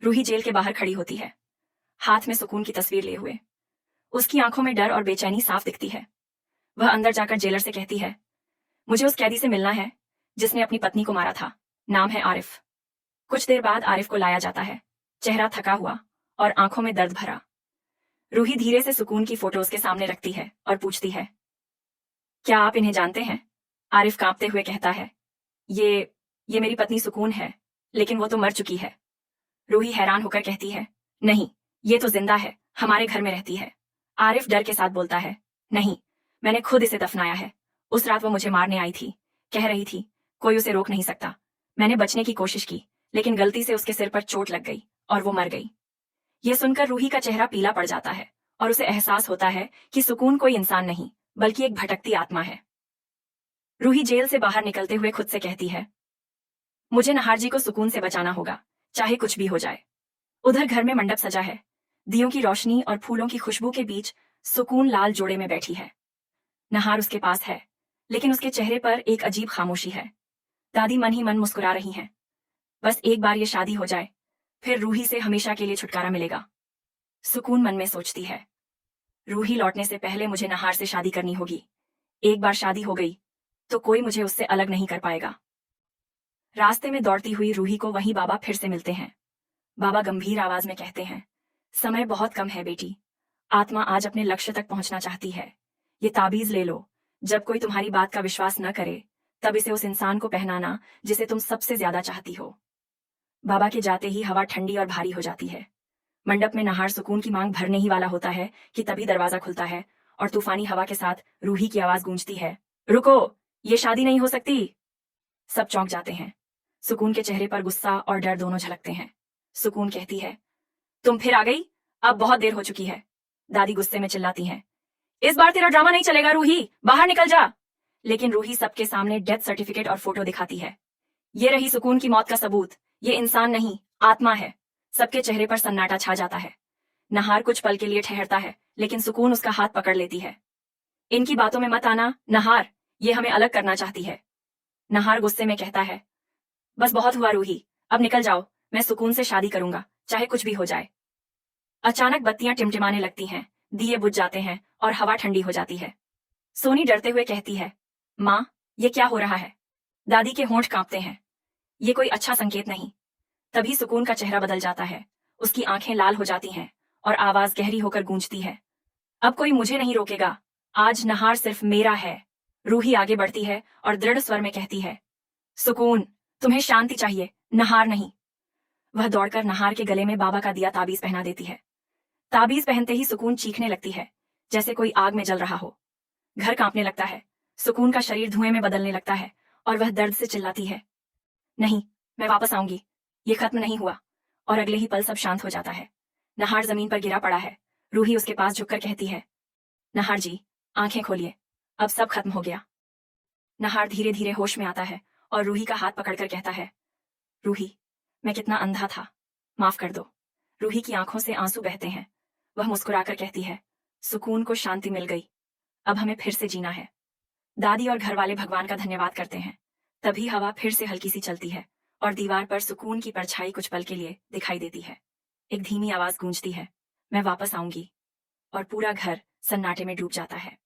Ruhi jail के बाहर खड़ी होती है, हाथ में सुकून की तस्वीर लिए हुए। उसकी आंखों में डर और बेचैनी साफ दिखती है। वह अंदर जाकर जेलर से कहती है, मुझे उस कैदी से मिलना है जिसने अपनी पत्नी को मारा था। नाम है आरिफ। कुछ देर बाद आरिफ को लाया जाता है, चेहरा थका हुआ और आंखों में दर्द भरा। रूही धीरे से सुकून की फोटो उसके सामने रखती है और पूछती है, क्या आप इन्हें जानते हैं? आरिफ कांपते हुए कहता है, ये मेरी पत्नी सुकून है, लेकिन वो तो मर चुकी है। रूही हैरान होकर कहती है, नहीं, ये तो जिंदा है, हमारे घर में रहती है। आरिफ डर के साथ बोलता है, नहीं, मैंने खुद इसे दफनाया है। उस रात वो मुझे मारने आई थी, कह रही थी कोई उसे रोक नहीं सकता। मैंने बचने की कोशिश की, लेकिन गलती से उसके सिर पर चोट लग गई और वो मर गई। यह सुनकर रूही का चेहरा पीला पड़ जाता है और उसे एहसास होता है कि सुकून कोई इंसान नहीं, बल्कि एक भटकती आत्मा है। रूही जेल से बाहर निकलते हुए खुद से कहती है, मुझे नहार जी को सुकून से बचाना होगा, चाहे कुछ भी हो जाए। उधर घर में मंडप सजा है, दियों की रोशनी और फूलों की खुशबू के बीच सुकून लाल जोड़े में बैठी है। नहार उसके पास है, लेकिन उसके चेहरे पर एक अजीब खामोशी है। दादी मन ही मन मुस्कुरा रही हैं। बस एक बार ये शादी हो जाए, फिर रूही से हमेशा के लिए छुटकारा मिलेगा। सुकून मन में सोचती है, रूही लौटने से पहले मुझे नहार से शादी करनी होगी। एक बार शादी हो गई तो कोई मुझे उससे अलग नहीं कर पाएगा। रास्ते में दौड़ती हुई रूही को वहीं बाबा फिर से मिलते हैं। बाबा गंभीर आवाज में कहते हैं, समय बहुत कम है बेटी, आत्मा आज अपने लक्ष्य तक पहुंचना चाहती है। ये ताबीज ले लो, जब कोई तुम्हारी बात का विश्वास न करे तब इसे उस इंसान को पहनाना जिसे तुम सबसे ज्यादा चाहती हो। बाबा के जाते ही हवा ठंडी और भारी हो जाती है। मंडप में नहार सुकून की मांग भरने ही वाला होता है कि तभी दरवाजा खुलता है और तूफानी हवा के साथ रूही की आवाज गूंजती है, रुको, ये शादी नहीं हो सकती। सब चौंक जाते हैं। सुकून के चेहरे पर गुस्सा और डर दोनों झलकते हैं। सुकून कहती है, तुम फिर आ गई, अब बहुत देर हो चुकी है। दादी गुस्से में चिल्लाती हैं, इस बार तेरा ड्रामा नहीं चलेगा रूही, बाहर निकल जा। लेकिन रूही सबके सामने डेथ सर्टिफिकेट और फोटो दिखाती है। ये रही सुकून की मौत का सबूत, ये इंसान नहीं, आत्मा है। सबके चेहरे पर सन्नाटा छा जाता है। नहार कुछ पल के लिए ठहरता है, लेकिन सुकून उसका हाथ पकड़ लेती है। इनकी बातों में मत आना नहार, ये हमें अलग करना चाहती है। नहार गुस्से में कहता है, बस बहुत हुआ रूही, अब निकल जाओ, मैं सुकून से शादी करूंगा, चाहे कुछ भी हो जाए। अचानक बत्तियां टिमटिमाने लगती हैं, दिए बुझ जाते हैं और हवा ठंडी हो जाती है। सोनी डरते हुए कहती है, माँ, ये क्या हो रहा है? दादी के होंठ कांपते हैं। ये कोई अच्छा संकेत नहीं। तभी सुकून का चेहरा बदल जाता है, उसकी आंखें लाल हो जाती हैं और आवाज गहरी होकर गूंजती है, अब कोई मुझे नहीं रोकेगा, आज नहार सिर्फ मेरा है। रूही आगे बढ़ती है और दृढ़ स्वर में कहती है, सुकून, तुम्हें शांति चाहिए, नहार नहीं। वह दौड़कर नहार के गले में बाबा का दिया ताबीज पहना देती है। ताबीज पहनते ही सुकून चीखने लगती है, जैसे कोई आग में जल रहा हो। घर कांपने लगता है, सुकून का शरीर धुएं में बदलने लगता है और वह दर्द से चिल्लाती है, नहीं, मैं वापस आऊंगी, ये खत्म नहीं हुआ। और अगले ही पल सब शांत हो जाता है। नहार जमीन पर गिरा पड़ा है। रूही उसके पास झुककर कहती है, नहार जी, आंखें खोलिए, अब सब खत्म हो गया। नहार धीरे धीरे होश में आता है और रूही का हाथ पकड़कर कहता है, रूही, मैं कितना अंधा था, माफ कर दो। रूही की आंखों से आंसू बहते हैं। वह मुस्कुराकर कहती है, सुकून को शांति मिल गई, अब हमें फिर से जीना है। दादी और घर वाले भगवान का धन्यवाद करते हैं। तभी हवा फिर से हल्की सी चलती है और दीवार पर सुकून की परछाई कुछ पल के लिए दिखाई देती है। एक धीमी आवाज गूंजती है, मैं वापस आऊंगी। और पूरा घर सन्नाटे में डूब जाता है।